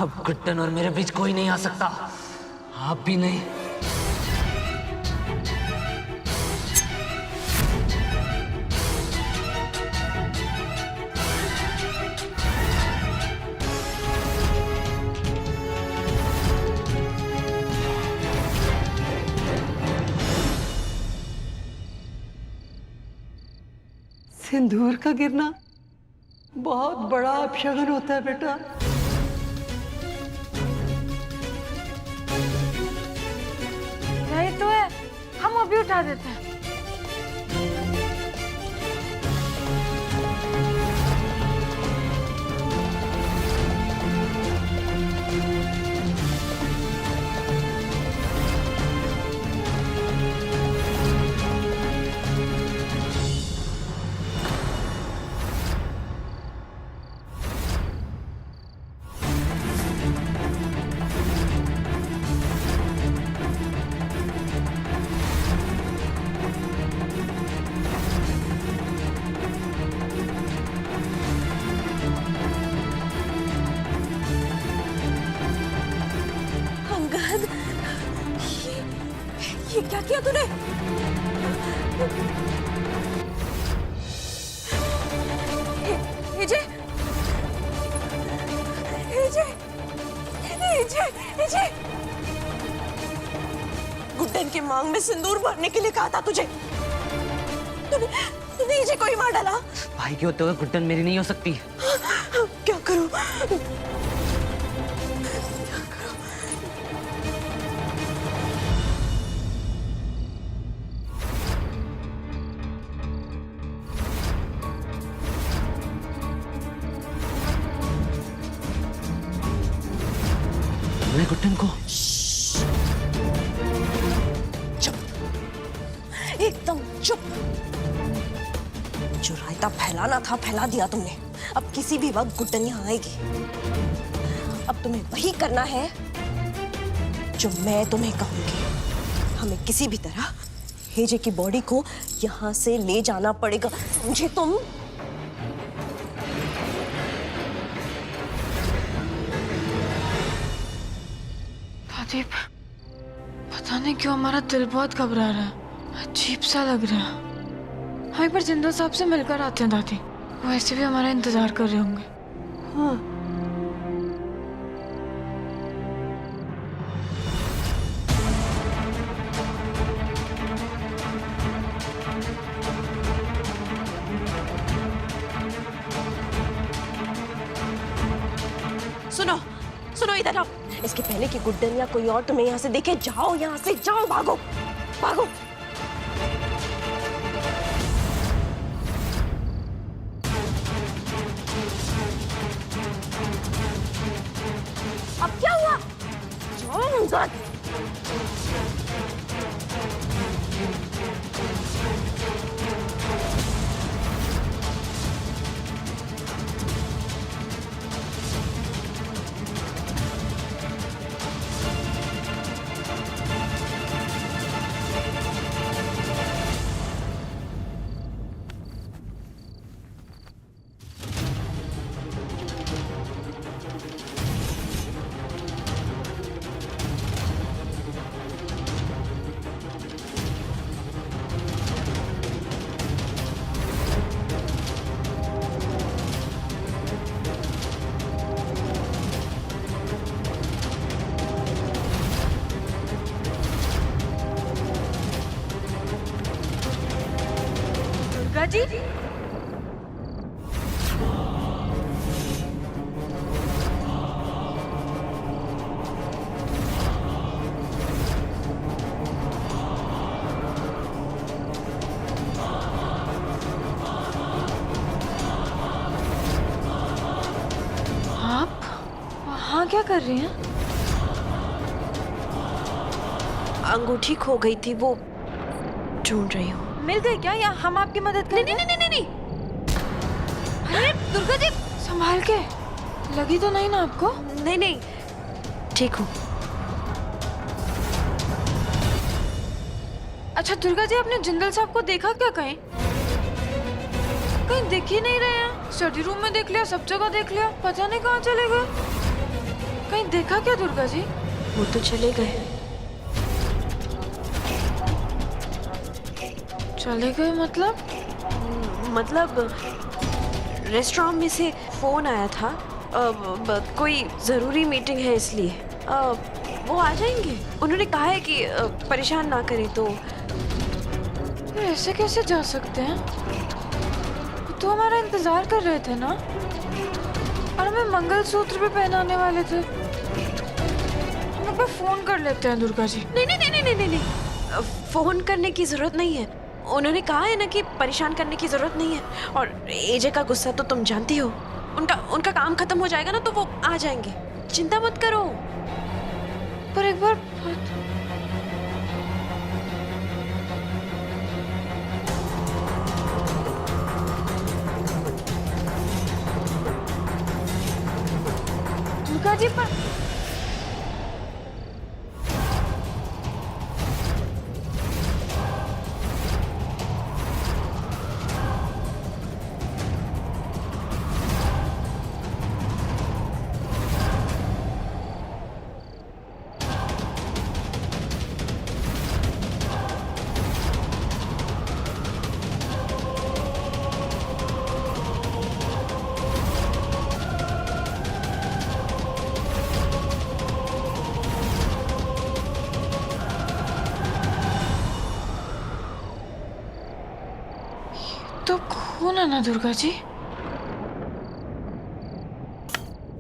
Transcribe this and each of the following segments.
अब गुड्डन और मेरे बीच कोई नहीं आ सकता, आप भी नहीं। सिंदूर का गिरना बहुत बड़ा अपशगुन होता है बेटा। यही तो है, हम अभी उठा देते हैं। ये क्या किया तूने? एजे, एजे, एजे, एजे, गुड्डन की मांग में सिंदूर भरने के लिए कहा था तुझे। तूने एजे को ही मार डाला। भाई के होते हुए गुड्डन मेरी नहीं हो सकती। क्या करूं? मैं गुड्डन को चुप, एकदम चुप। जो रायता फैलाना था फैला दिया तुमने। अब किसी भी वक्त गुड्डन यहाँ आएगी। अब तुम्हें वही करना है जो मैं तुम्हें कहूंगी। हमें किसी भी तरह हेजे की बॉडी को यहाँ से ले जाना पड़ेगा, समझे तुम? दादी, पता नहीं क्यों हमारा दिल बहुत घबरा रहा है, अजीब सा लग रहा है। हम एक बार जिंदल साहब से मिलकर आते हैं दादी, वो ऐसे भी हमारा इंतजार कर रहे होंगे। हाँ, सुनो, सुनो, इधर आओ। इसके पहले कि गुड्डन या कोई और तुम्हें यहाँ से देखे, जाओ यहाँ से, जाओ, भागो, भागो। अब क्या हुआ? जाओ अंदर। दुर्गा जी, आप वहाँ क्या कर रही हैं? अंगूठी खो गई थी, वो ढूंढ रही हूँ। मिल गई क्या, या हम आपकी मदद करें? नहीं, नहीं, नहीं, नहीं, अरे दुर्गा जी, संभाल के, लगी तो नहीं ना आपको? नहीं, नहीं, ठीक हूँ। अच्छा दुर्गा जी, आपने जिंदल साहब को देखा क्या कहीं? कहीं दिख ही नहीं रहे हैं। स्टडी रूम में देख लिया, सब जगह देख लिया, पता नहीं कहाँ चले गए। कहीं देखा क्या दुर्गा जी? वो तो चले गए। चले गए मतलब? मतलब रेस्टोरेंट में से फोन आया था, कोई जरूरी मीटिंग है इसलिए वो आ जाएंगे। उन्होंने कहा है कि परेशान ना करें। तो ये ऐसे कैसे जा सकते हैं? वो तो हमारा इंतजार कर रहे थे ना, और हमें मंगलसूत्र भी पहनाने वाले थे। हम एक बार फोन कर लेते हैं दुर्गा जी। नहीं नहीं नहीं नहीं नहीं नहीं, फोन करने की जरूरत नहीं है। उन्होंने कहा है ना कि परेशान करने की जरूरत नहीं है। और एजे का गुस्सा तो तुम जानती हो। उनका काम खत्म हो जाएगा ना तो वो आ जाएंगे, चिंता मत करो। पर एक बार दुर्गा जी, पर तो खून है ना दुर्गा जी?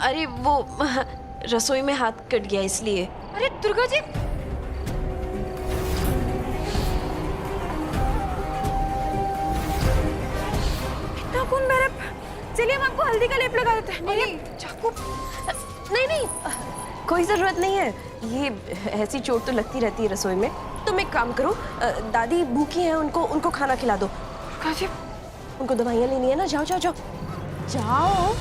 अरे वो रसोई में हाथ कट गया इसलिए। अरे दुर्गा जी, इतना खून मेरे। चलिए हम आपको हल्दी का लेप लगा देते हैं। नहीं चाकू। नहीं नहीं, कोई जरूरत नहीं है। ये ऐसी चोट तो लगती रहती है रसोई में। तुम एक काम करो, दादी भूखी हैं, उनको खाना खिला दो। दुर्गा जी, उनको दवाइयाँ लेनी है ना, जाओ जाओ जाओ जाओ।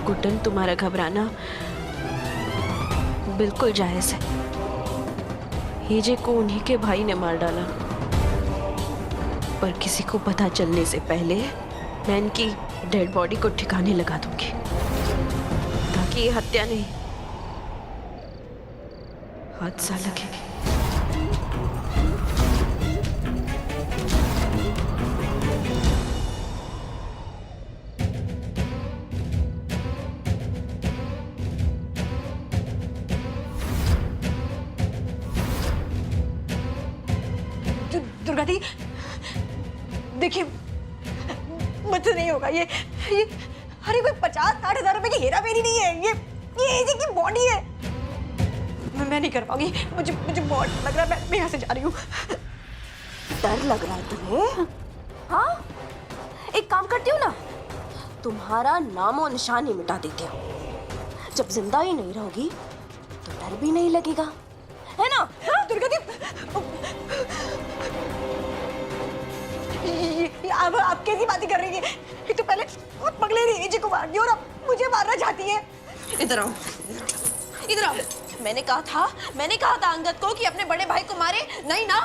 गुड्डन, तुम्हारा घबराना बिल्कुल जायज है। एजे को उन्हीं के भाई ने मार डाला, पर किसी को पता चलने से पहले मैं इनकी डेड बॉडी को ठिकाने लगा दूंगी, ताकि ये हत्या नहीं हादसा लगे। दुर्गा दी, देखिए मुझसे नहीं होगा ये। अरे कोई 50-60 हजार रुपए की हेरा फेरी नहीं है ये एजे की बॉडी है। मैं नहीं कर पाऊंगी। मुझे बहुत लग रहा है। मैं यहाँ से जा रही हूँ। डर लग रहा है तुम्हें? हाँ, एक काम करती हूँ ना, तुम्हारा नामो निशान ही मिटा देती हूँ। जब जिंदा ही नहीं रहोगी तो डर भी नहीं लगेगा, है ना? हाँ? दुर्गा दी, आप कैसी बातें कर रही है? ये तो पहले पगले रही एजे को मार दिया और अब मुझे मारना चाहती है। इधर आओ, इधर आओ। मैंने कहा था अंगद को कि अपने बड़े भाई को मारे नहीं ना,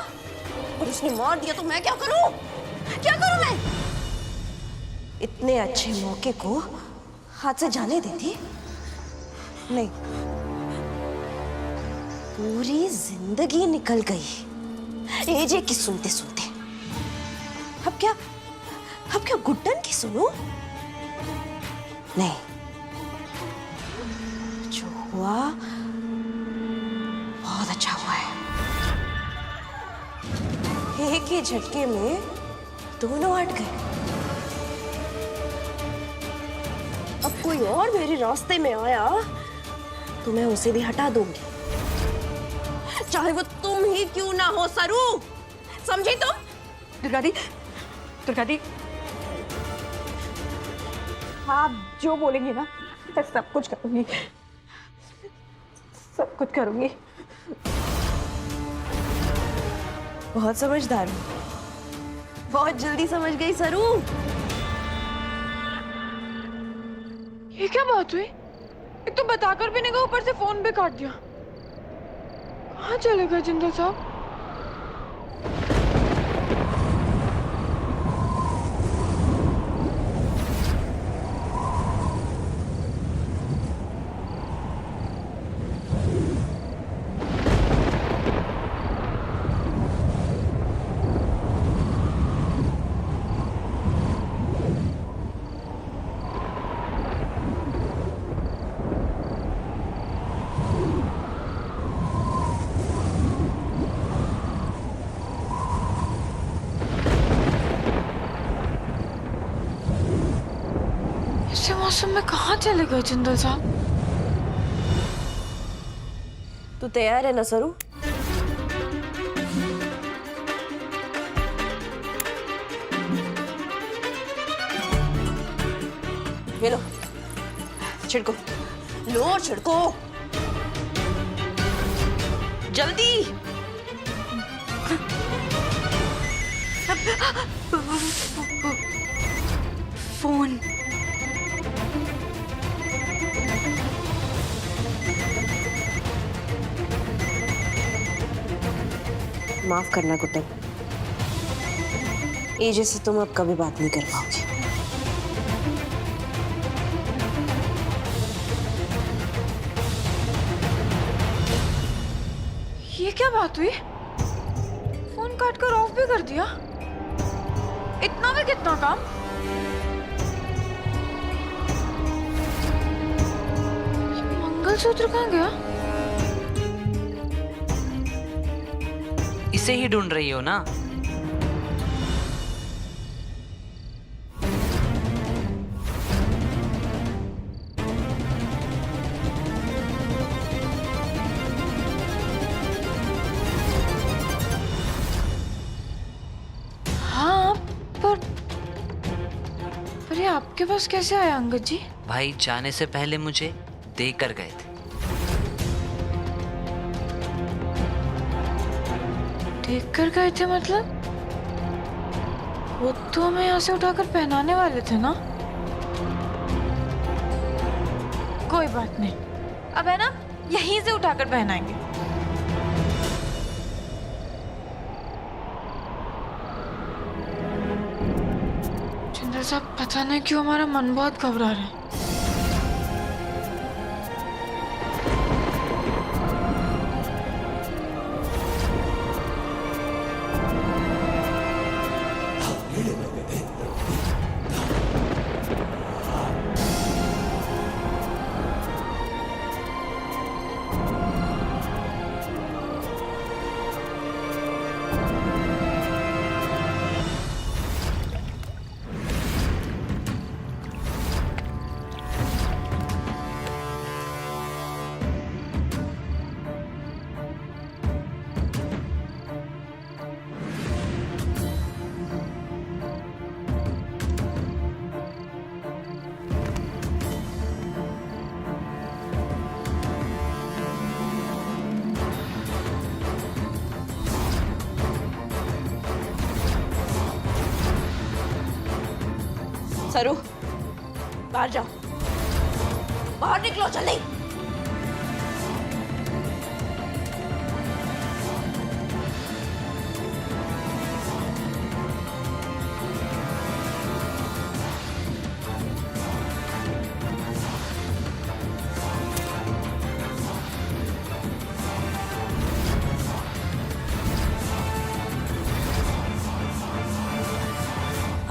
और उसने मार दिया तो मैं क्या करूं? मैं? इतने अच्छे मौके को हाथ से जाने देती? नहीं, पूरी जिंदगी निकल गई एजे की सुनते सुनते। अब क्या गुड्डन की सुनो? नहीं, जो हुआ बहुत अच्छा हुआ है। एक ही झटके में दोनों हट गए। अब कोई और मेरे रास्ते में आया तो मैं उसे भी हटा दूंगी, चाहे वो तुम ही क्यों ना हो सरू। समझी तुम? दुर्गा दी, आप जो बोलेंगे ना मैं सब कुछ करूंगी, सब कुछ करूंगी। बहुत समझदार हूँ, बहुत जल्दी समझ गई सरू। ये क्या बात हुई? एक तो बताकर भी नहीं गया, ऊपर से फोन भी काट दिया। कहाँ चले गए जिंदल साहब? ऐसे मौसम में कहाँ चले गए जिंदल साहब? तू तैयार है ना सरू? ये लो, छिड़को, लो छिड़को, जल्दी। फोन। माफ करना गुड्डन, एजे से तुम अब कभी बात नहीं कर पाओगे। ये क्या बात हुई? फोन काट कर ऑफ भी कर दिया। इतना भी कितना काम? मंगलसूत्र कहाँ गया? इसे ही ढूंढ रही हो ना? हाँ, पर ये आपके पास कैसे आया अंगद जी? भाई जाने से पहले मुझे देकर गए थे। देख कर गए थे मतलब? वो तो हमें यहाँ से उठाकर पहनाने वाले थे ना? कोई बात नहीं, अब है ना यहीं से उठाकर पहनाएंगे। जिंदल साहब, पता नहीं क्यों हमारा मन बहुत घबरा रहा है। सरू, बाहर जाओ, बाहर निकलो जल्दी।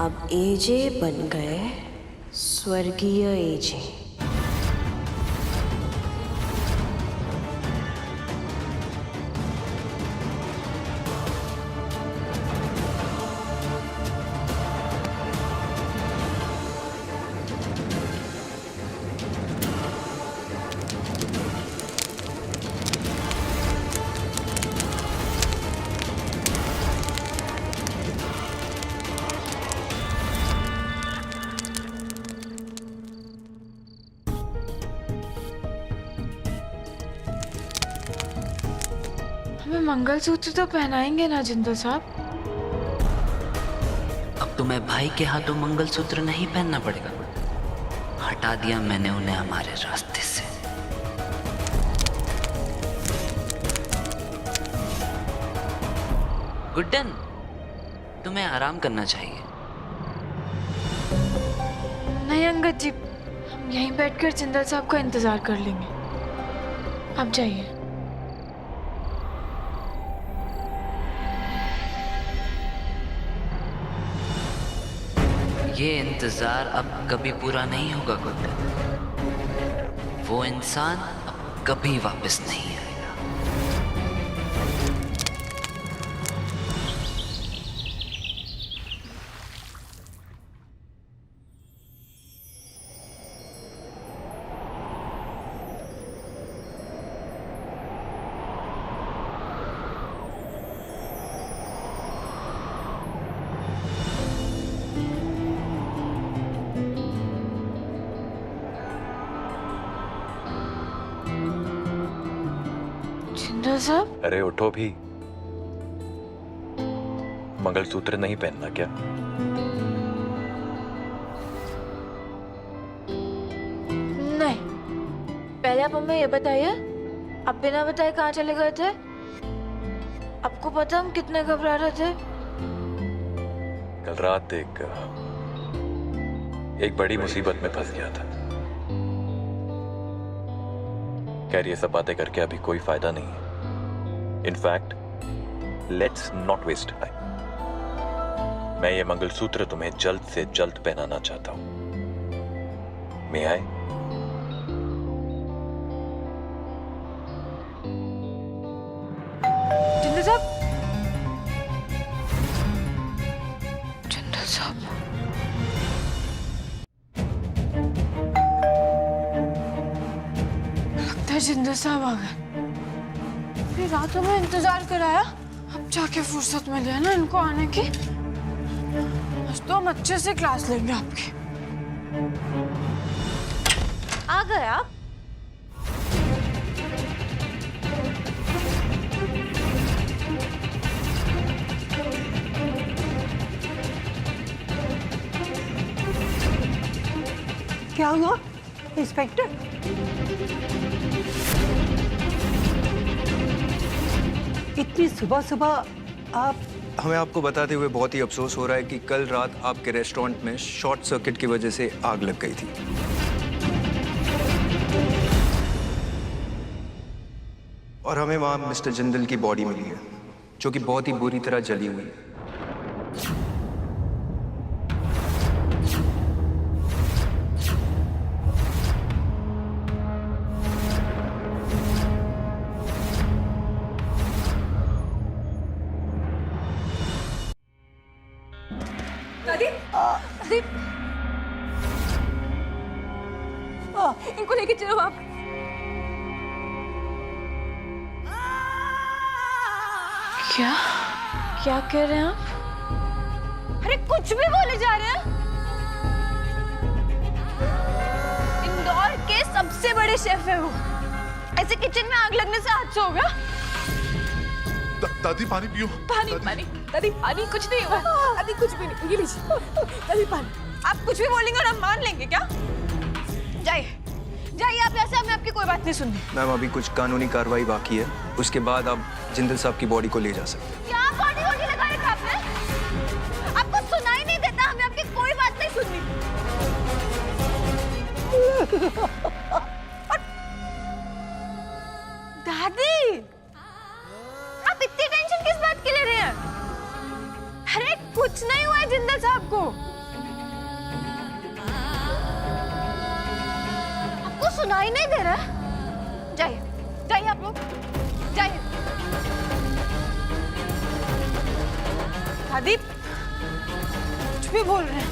अब एजे बन गए स्वर्गीय एजे। हमें मंगलसूत्र तो पहनाएंगे ना जिंदल साहब? अब तुम्हें भाई के हाथों मंगलसूत्र नहीं पहनना पड़ेगा। हटा दिया मैंने उन्हें हमारे रास्ते से। गुड्डन, तुम्हें आराम करना चाहिए। नहीं अंगद जी, हम यहीं बैठकर जिंदल साहब का इंतजार कर लेंगे। आप जाइए। ये इंतजार अब कभी पूरा नहीं होगा गुड्डन। वो इंसान अब कभी वापस नहीं आएगा। जिंदल साहब, अरे उठो भी। मंगलसूत्र नहीं पहनना क्या? नहीं। पहले आप हमें ये बताइए, आप बिना बताए कहाँ चले गए थे? आपको पता हम कितने घबरा रहे थे? कल रात एक बड़ी मुसीबत में फंस गया था। खैर ये सब बातें करके अभी कोई फायदा नहीं है। In fact let's not waste time. मैं ये मंगलसूत्र तुम्हें जल्द से जल्द पहनाना चाहता हूं। मे आई? जिंदल साहब, जिंदल साहब, लगता है जिंदल साहब आ गए। पूरी रात हमें इंतजार कराया, अब जाके फुर्सत मिली है ना इनको आने की। आज तो हम अच्छे से क्लास लेंगे आपकी। आ गए आप? क्या हुआ इंस्पेक्टर? इतनी सुबह सुबह आप? हमें आपको बताते हुए बहुत ही अफसोस हो रहा है कि कल रात आपके रेस्टोरेंट में शॉर्ट सर्किट की वजह से आग लग गई थी। और हमें वहाँ मिस्टर जिंदल की बॉडी मिली है, जो कि बहुत ही बुरी तरह जली हुई है। इनको लेके चलो आप। क्या क्या कह रहे हैं आप? अरे कुछ भी बोले जा रहे हैं। इंदौर के सबसे बड़े शेफ है वो। ऐसे किचन में आग लगने से हादसा हो गया। दादी पानी पियो। पानी पानी दादी, पानी कुछ नहीं हुआ। दादी कुछ भी नहीं, ये लीजिए दादी पानी। आप कुछ भी बोलेंगे और हम मान लेंगे क्या? जाइए जाइए आप यहाँ से, हमें आपकी कोई बात नहीं सुननी। मैम अभी कुछ कानूनी कार्रवाई बाकी है, उसके बाद आप जिंदल साहब की बॉडी को ले जा सकते हैं। क्या बॉडी वॉडी लगा रखा आपने? आपको सुनाई नहीं देता? हमें आपकी कोई बात नहीं सुननी। दादी, आप इतनी टेंशन किस बात की ले रहे हैं? अरे कुछ नहीं हुआ है जिंदल साहब को। आपको सुनाई नहीं दे रहा? जाइए जाइए आप लोग, जाइए। दादी कुछ भी बोल रहे हैं।